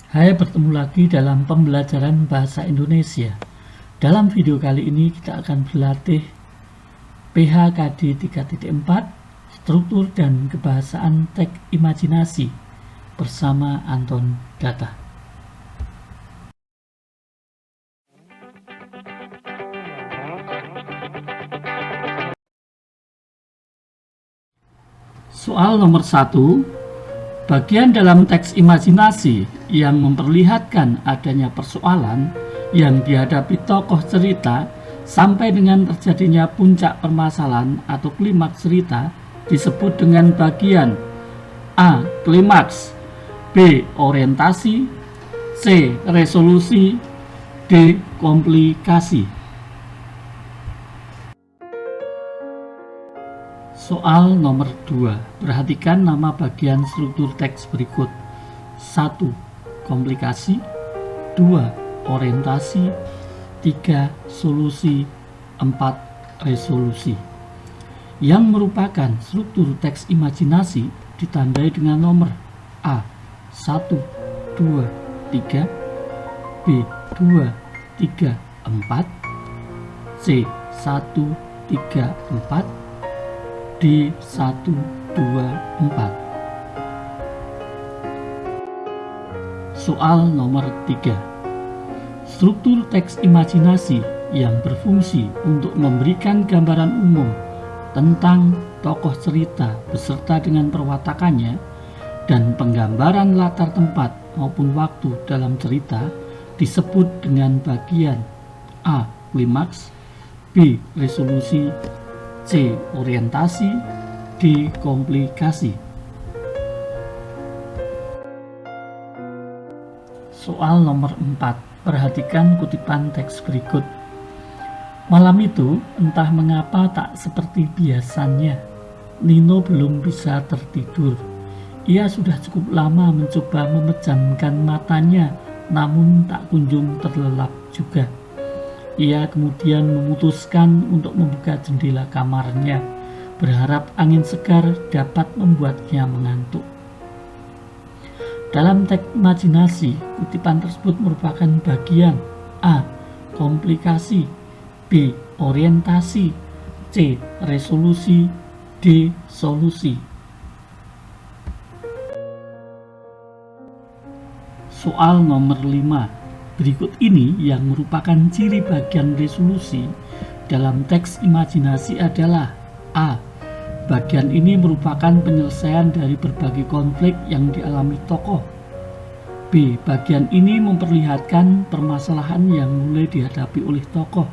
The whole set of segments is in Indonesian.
Hai, bertemu lagi dalam pembelajaran bahasa Indonesia. Dalam video kali ini kita akan berlatih PHKD 3.4, struktur dan kebahasaan teks imajinasi bersama Anton Data. Soal nomor 1. Bagian dalam teks imajinasi yang memperlihatkan adanya persoalan yang dihadapi tokoh cerita sampai dengan terjadinya puncak permasalahan atau klimaks cerita disebut dengan bagian A. Klimaks, B. Orientasi, C. Resolusi, D. Komplikasi. Soal nomor 2. Perhatikan nama bagian struktur teks berikut. 1. Komplikasi, 2. Orientasi, 3. Solusi, 4. Resolusi. Yang merupakan struktur teks imajinasi ditandai dengan nomor A. 1, 2, 3, B. 2, 3, 4, C. 1, 3, 4, D. 1, 2, 4. Soal nomor 3. Struktur teks imajinasi yang berfungsi untuk memberikan gambaran umum tentang tokoh cerita beserta dengan perwatakannya dan penggambaran latar tempat maupun waktu dalam cerita disebut dengan bagian A. Klimaks, B. Resolusi, C. Orientasi, D. Komplikasi. Soal nomor 4. Perhatikan kutipan teks berikut. Malam itu, entah mengapa tak seperti biasanya, Nino belum bisa tertidur. Ia sudah cukup lama mencoba memejamkan matanya, namun tak kunjung terlelap juga. Ia kemudian memutuskan untuk membuka jendela kamarnya, berharap angin segar dapat membuatnya mengantuk. Dalam teks imajinasi, kutipan tersebut merupakan bagian A. Komplikasi, B. Orientasi, C. Resolusi, D. Solusi. Soal nomor 5. Berikut ini yang merupakan ciri bagian resolusi dalam teks imajinasi adalah A. Bagian ini merupakan penyelesaian dari berbagai konflik yang dialami tokoh. B. Bagian ini memperlihatkan permasalahan yang mulai dihadapi oleh tokoh.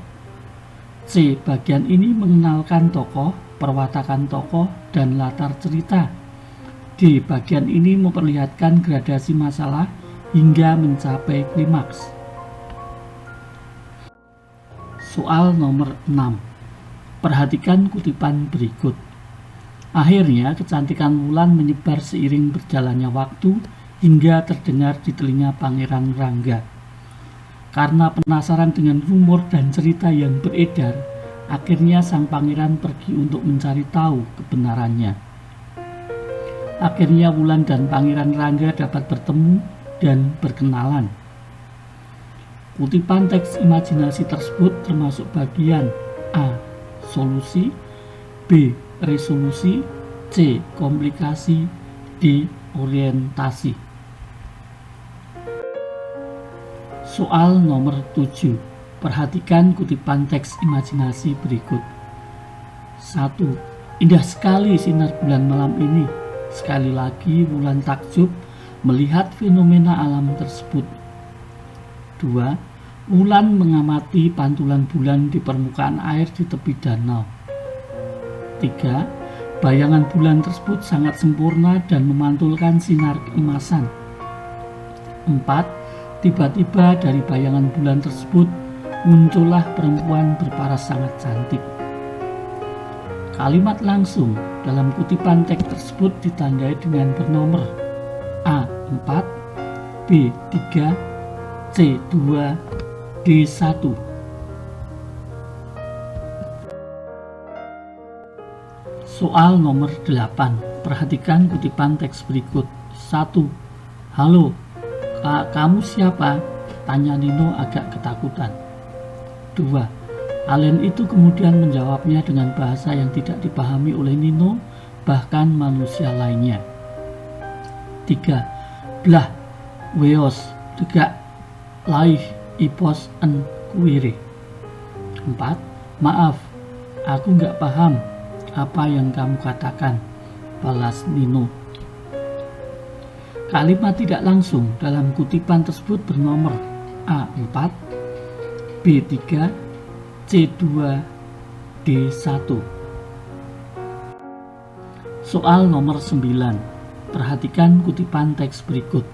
C. Bagian ini mengenalkan tokoh, perwatakan tokoh, dan latar cerita. D. Bagian ini memperlihatkan gradasi masalah hingga mencapai klimaks. Soal nomor 6. Perhatikan kutipan berikut. Akhirnya kecantikan Wulan menyebar seiring berjalannya waktu hingga terdengar di telinga Pangeran Rangga. Karena penasaran dengan rumor dan cerita yang beredar, akhirnya sang pangeran pergi untuk mencari tahu kebenarannya. Akhirnya Wulan dan Pangeran Rangga dapat bertemu dan berkenalan. Kutipan teks imajinasi tersebut termasuk bagian A. Solusi, B. Resolusi, C. Komplikasi, D. Orientasi. Soal nomor 7. Perhatikan kutipan teks imajinasi berikut. 1. Indah sekali sinar bulan malam ini. Sekali lagi Wulan takjub melihat fenomena alam tersebut. 2. Wulan mengamati pantulan bulan di permukaan air di tepi danau. 3. Bayangan bulan tersebut sangat sempurna dan memantulkan sinar keemasan. 4. Tiba-tiba dari bayangan bulan tersebut muncullah perempuan berparas sangat cantik. Kalimat langsung dalam kutipan teks tersebut ditandai dengan bernomor A. 4, B. 3, C. 2, D. 1. Soal nomor 8. Perhatikan kutipan teks berikut. 1. Halo, Kamu siapa?" tanya Nino agak ketakutan. 2. Alien itu kemudian menjawabnya dengan bahasa yang tidak dipahami oleh Nino, bahkan manusia lainnya. 3. Blah, weos, degak, laih, ipos, en, kuire. 4. Maaf, aku nggak paham apa yang kamu katakan, balas Nino. Kalimat tidak langsung dalam kutipan tersebut bernomor A4, B3, C2, D1. Soal nomor 9. Perhatikan kutipan teks berikut.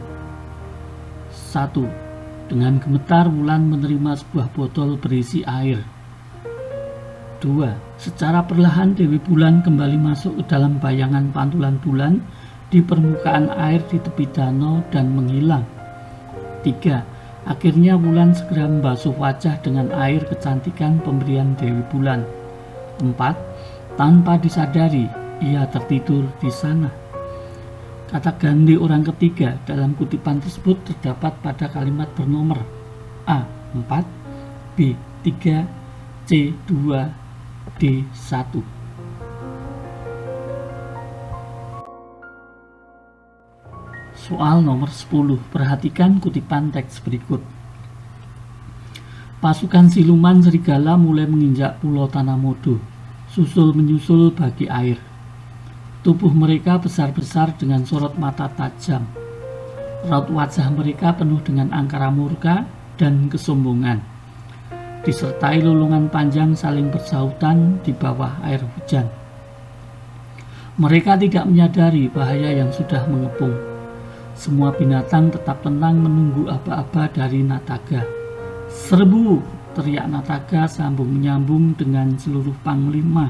1. Dengan gemetar Wulan menerima sebuah botol berisi air. 2. Secara perlahan Dewi Bulan kembali masuk ke dalam bayangan pantulan bulan di permukaan air di tepi danau dan menghilang. 3. Akhirnya Wulan segera membasuh wajah dengan air kecantikan pemberian Dewi Bulan. 4. Tanpa disadari, ia tertidur di sana. Kata ganti orang ketiga dalam kutipan tersebut terdapat pada kalimat bernomor A4, B3, C2, D1. Soal nomor 10. Perhatikan kutipan teks berikut. Pasukan siluman serigala mulai menginjak pulau Tanamodo, susul menyusul bagi air. Tubuh mereka besar-besar dengan sorot mata tajam. Raut wajah mereka penuh dengan angkara murka dan kesombongan, disertai lolongan panjang saling bersahutan di bawah air hujan. Mereka tidak menyadari bahaya yang sudah mengepung. Semua binatang tetap tenang menunggu aba-aba dari Nataga. "Serbu!" teriak Nataga sambung menyambung dengan seluruh panglima.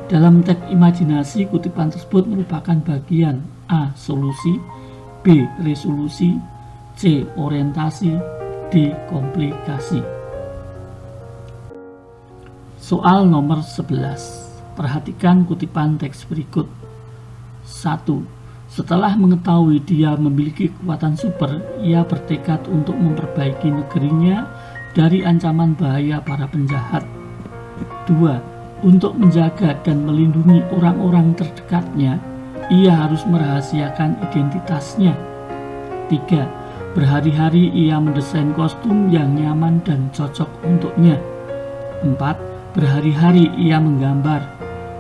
Dalam teks imajinasi, kutipan tersebut merupakan bagian A. Solusi, B. Resolusi, C. Orientasi, D. Komplikasi. Soal nomor 11. Perhatikan kutipan teks berikut. 1. Setelah mengetahui dia memiliki kekuatan super, ia bertekad untuk memperbaiki negerinya dari ancaman bahaya para penjahat. 2. Untuk menjaga dan melindungi orang-orang terdekatnya, ia harus merahasiakan identitasnya. 3. Berhari-hari ia mendesain kostum yang nyaman dan cocok untuknya. 4. Berhari-hari ia menggambar.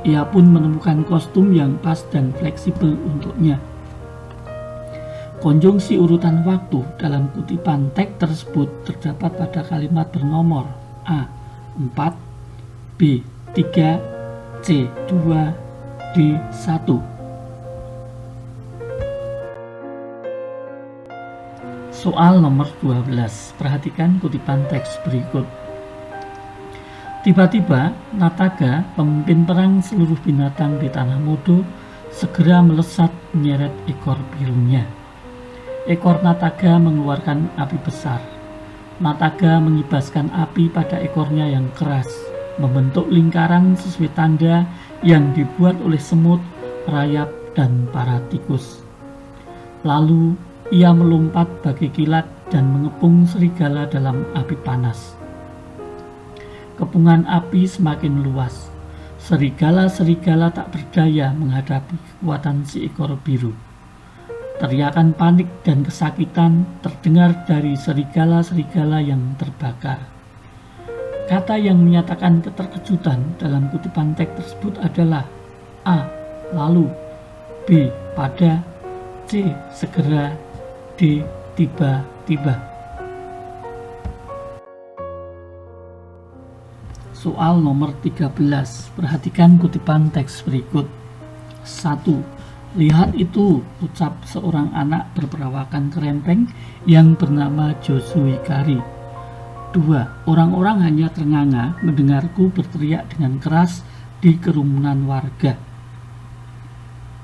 Ia pun menemukan kostum yang pas dan fleksibel untuknya. Konjungsi urutan waktu dalam kutipan teks tersebut terdapat pada kalimat bernomor A4, B3, C2, D1. Soal nomor 12. Perhatikan kutipan teks berikut. Tiba-tiba, Nataga, pemimpin perang seluruh binatang di Tanamodo, segera melesat menyeret ekor birunya. Ekor Nataga mengeluarkan api besar. Nataga mengibaskan api pada ekornya yang keras, membentuk lingkaran sesuai tanda yang dibuat oleh semut, rayap, dan para tikus. Lalu, ia melompat bagai kilat dan mengepung serigala dalam api panas. Kepungan api semakin luas. Serigala-serigala tak berdaya menghadapi kekuatan si ekor biru. Teriakan panik dan kesakitan terdengar dari serigala-serigala yang terbakar. Kata yang menyatakan keterkejutan dalam kutipan teks tersebut adalah A. Lalu, B. Pada, C. Segera, D. Tiba-tiba. Soal nomor 13. Perhatikan kutipan teks berikut. 1. Lihat itu, ucap seorang anak berperawakan kerempeng yang bernama Josue Kari. 2. Orang-orang hanya ternganga mendengarku berteriak dengan keras di kerumunan warga.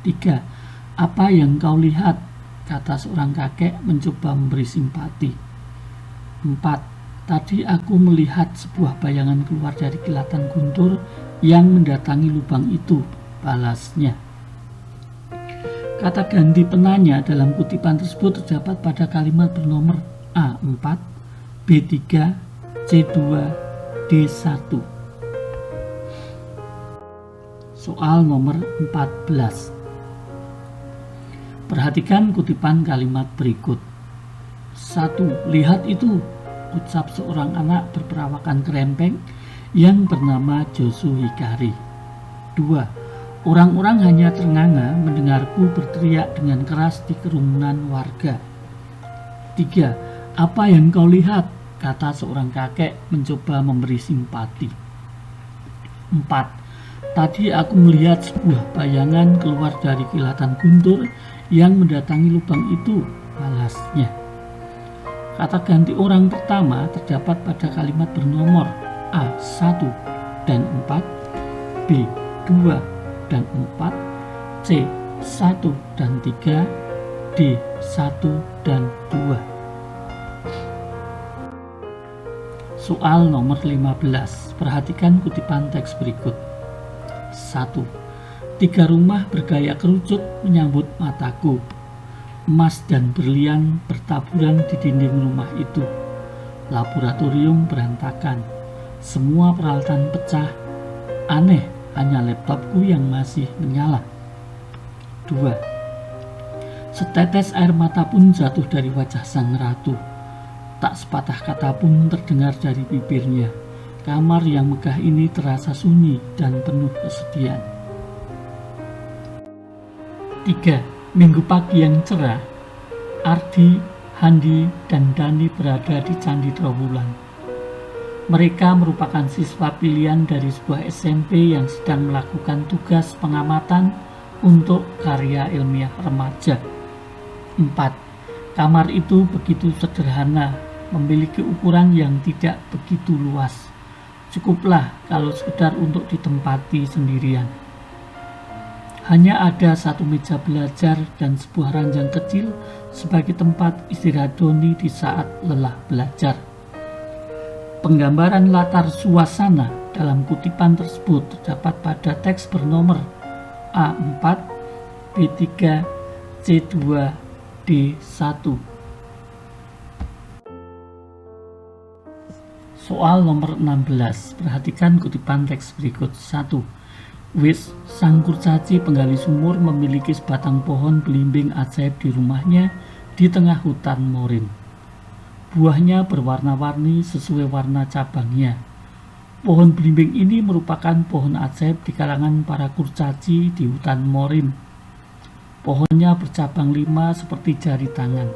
3. Apa yang kau lihat? Kata seorang kakek mencoba memberi simpati. 4. Tadi aku melihat sebuah bayangan keluar dari kilatan guntur yang mendatangi lubang itu, balasnya. Kata ganti penanya dalam kutipan tersebut terdapat pada kalimat bernomor A4, B3, C2, D1. Soal nomor 14. Perhatikan kutipan kalimat berikut. 1. Lihat itu, ucap seorang anak berperawakan kerempeng yang bernama Josu Hikari. 2. Orang-orang hanya ternganga mendengarku berteriak dengan keras di kerumunan warga. 3. Apa yang kau lihat? Kata seorang kakek mencoba memberi simpati. 4. Tadi aku melihat sebuah bayangan keluar dari kilatan guntur yang mendatangi lubang itu, balasnya. Kata ganti orang pertama terdapat pada kalimat bernomor A1 dan 4, B2 dan 4, C1 dan 3, D1 dan 2. Soal nomor 15. Perhatikan kutipan teks berikut. 1. 3 rumah bergaya kerucut menyambut mataku. Emas dan berlian bertaburan di dinding rumah itu. Laboratorium berantakan. Semua peralatan pecah. Aneh, hanya laptopku yang masih menyala. 2. Setetes air mata pun jatuh dari wajah sang ratu. Tak sepatah kata pun terdengar dari bibirnya. Kamar yang megah ini terasa sunyi dan penuh kesedihan. 3. Minggu pagi yang cerah, Ardi, Handi, dan Dani berada di Candi Trowulan. Mereka merupakan siswa pilihan dari sebuah SMP yang sedang melakukan tugas pengamatan untuk karya ilmiah remaja. 4. Kamar itu begitu sederhana, memiliki ukuran yang tidak begitu luas. Cukuplah kalau sekedar untuk ditempati sendirian. Hanya ada satu meja belajar dan sebuah ranjang kecil sebagai tempat istirahat Doni di saat lelah belajar. Penggambaran latar suasana dalam kutipan tersebut terdapat pada teks bernomor A4, B3, C2, D1. Soal nomor 16. Perhatikan kutipan teks berikut. 1. Wis, sang kurcaci penggali sumur memiliki sebatang pohon belimbing ajaib di rumahnya di tengah hutan morin. Buahnya berwarna-warni sesuai warna cabangnya. Pohon belimbing ini merupakan pohon ajaib di kalangan para kurcaci di hutan morin. Pohonnya bercabang 5 seperti jari tangan,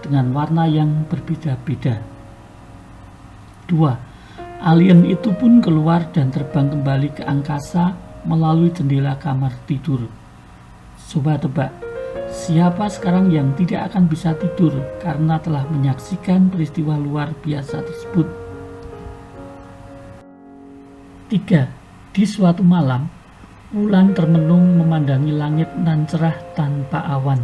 dengan warna yang berbeda-beda. 2. Alien itu pun keluar dan terbang kembali ke angkasa melalui jendela kamar tidur. Coba tebak, siapa sekarang yang tidak akan bisa tidur karena telah menyaksikan peristiwa luar biasa tersebut? 3. Di suatu malam, bulan termenung memandangi langit nan cerah tanpa awan.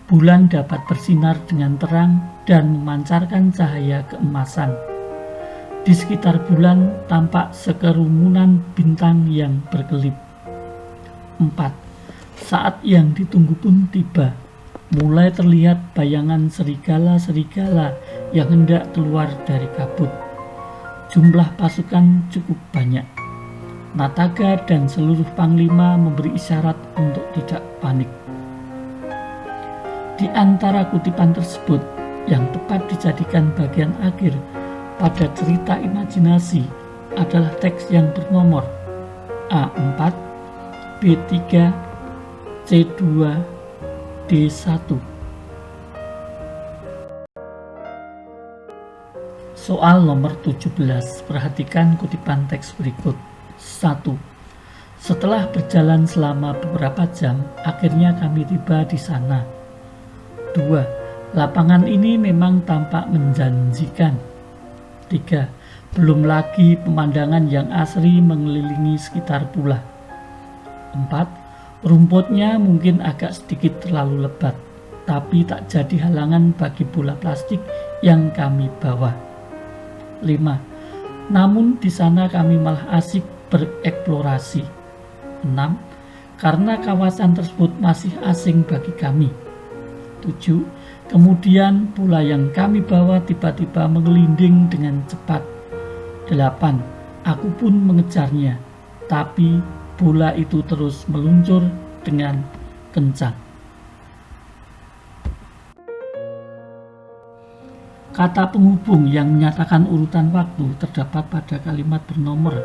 Bulan dapat bersinar dengan terang dan memancarkan cahaya keemasan. Di sekitar bulan tampak sekerumunan bintang yang berkelip. 4. Saat yang ditunggu pun tiba. Mulai terlihat bayangan serigala-serigala yang hendak keluar dari kabut. Jumlah pasukan cukup banyak. Nataga dan seluruh panglima memberi isyarat untuk tidak panik. Di antara kutipan tersebut, yang tepat dijadikan bagian akhir pada cerita imajinasi adalah teks yang bernomor A4, B3, C2, D1. Soal nomor 17. Perhatikan kutipan teks berikut. 1. Setelah berjalan selama beberapa jam, akhirnya kami tiba di sana. 2. Lapangan ini memang tampak menjanjikan. 3. Belum lagi pemandangan yang asri mengelilingi sekitar pula. 4. Rumputnya mungkin agak sedikit terlalu lebat, tapi tak jadi halangan bagi bola plastik yang kami bawa. 5. Namun di sana kami malah asik bereksplorasi. 6. karena kawasan tersebut masih asing bagi kami. 7. Kemudian bola yang kami bawa tiba-tiba menggelinding dengan cepat. 8. Aku pun mengejarnya, tapi bola itu terus meluncur dengan kencang. Kata penghubung yang menyatakan urutan waktu terdapat pada kalimat bernomor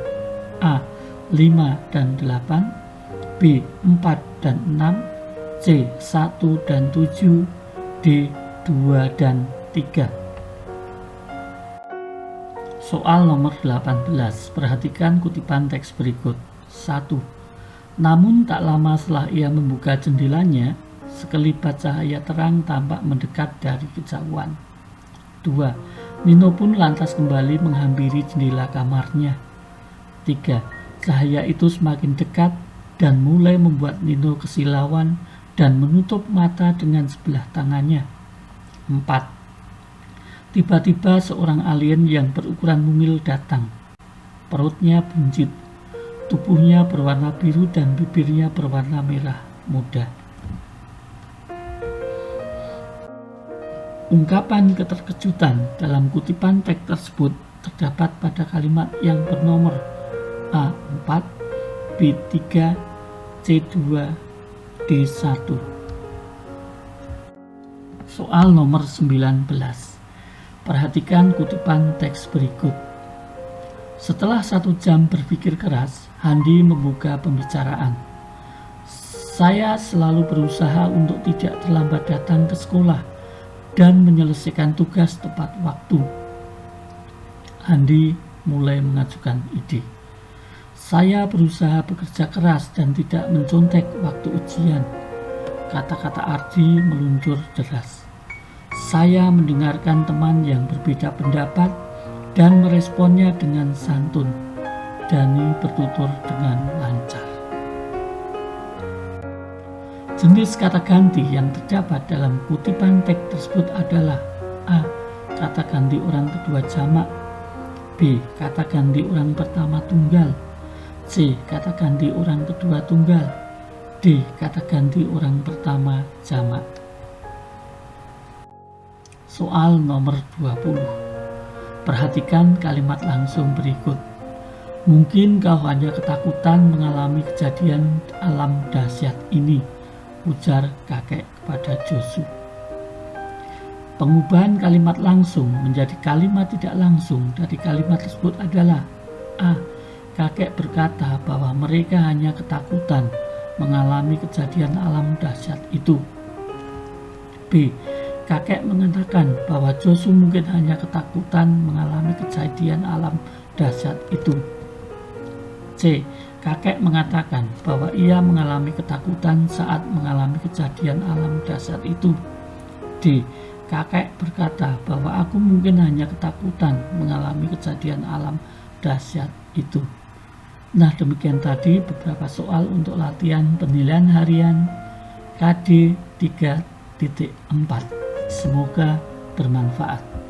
A. 5 dan 8, B. 4 dan 6, C. 1 dan 7, D. 2 dan 3. Soal nomor 18. Perhatikan kutipan teks berikut. 1. Namun tak lama setelah ia membuka jendelanya, sekelibat cahaya terang tampak mendekat dari kejauhan. 2. Nino pun lantas kembali menghampiri jendela kamarnya. 3. Cahaya itu semakin dekat dan mulai membuat Nino kesilauan dan menutup mata dengan sebelah tangannya. 4. Tiba-tiba seorang alien yang berukuran mungil datang. Perutnya buncit, tubuhnya berwarna biru dan bibirnya berwarna merah muda. Ungkapan keterkejutan dalam kutipan teks tersebut terdapat pada kalimat yang bernomor A4, B3, C2, D1. Soal nomor 19. Perhatikan kutipan teks berikut. Setelah 1 jam berpikir keras, Handi membuka pembicaraan. Saya selalu berusaha untuk tidak terlambat datang ke sekolah dan menyelesaikan tugas tepat waktu. Handi mulai mengajukan ide. Saya berusaha bekerja keras dan tidak mencontek waktu ujian. Kata-kata Ardi meluncur deras. Saya mendengarkan teman yang berbeda pendapat dan meresponnya dengan santun. Dani bertutur dengan lancar. Jenis kata ganti yang terdapat dalam kutipan teks tersebut adalah A. Kata ganti orang kedua jamak, B. Kata ganti orang pertama tunggal, C. Kata ganti orang kedua tunggal, D. Kata ganti orang pertama jamak. Soal nomor 20. Perhatikan kalimat langsung berikut. Mungkin kau hanya ketakutan mengalami kejadian alam dahsyat ini, ujar kakek kepada Josu. Pengubahan kalimat langsung menjadi kalimat tidak langsung dari kalimat tersebut adalah A. Kakek berkata bahwa mereka hanya ketakutan mengalami kejadian alam dahsyat itu. B. Kakek mengatakan bahwa Josu mungkin hanya ketakutan mengalami kejadian alam dahsyat itu. C. Kakek mengatakan bahwa ia mengalami ketakutan saat mengalami kejadian alam dahsyat itu. D. Kakek berkata bahwa aku mungkin hanya ketakutan mengalami kejadian alam dahsyat itu. Nah, demikian tadi beberapa soal untuk latihan penilaian harian KD 3.4. Semoga bermanfaat.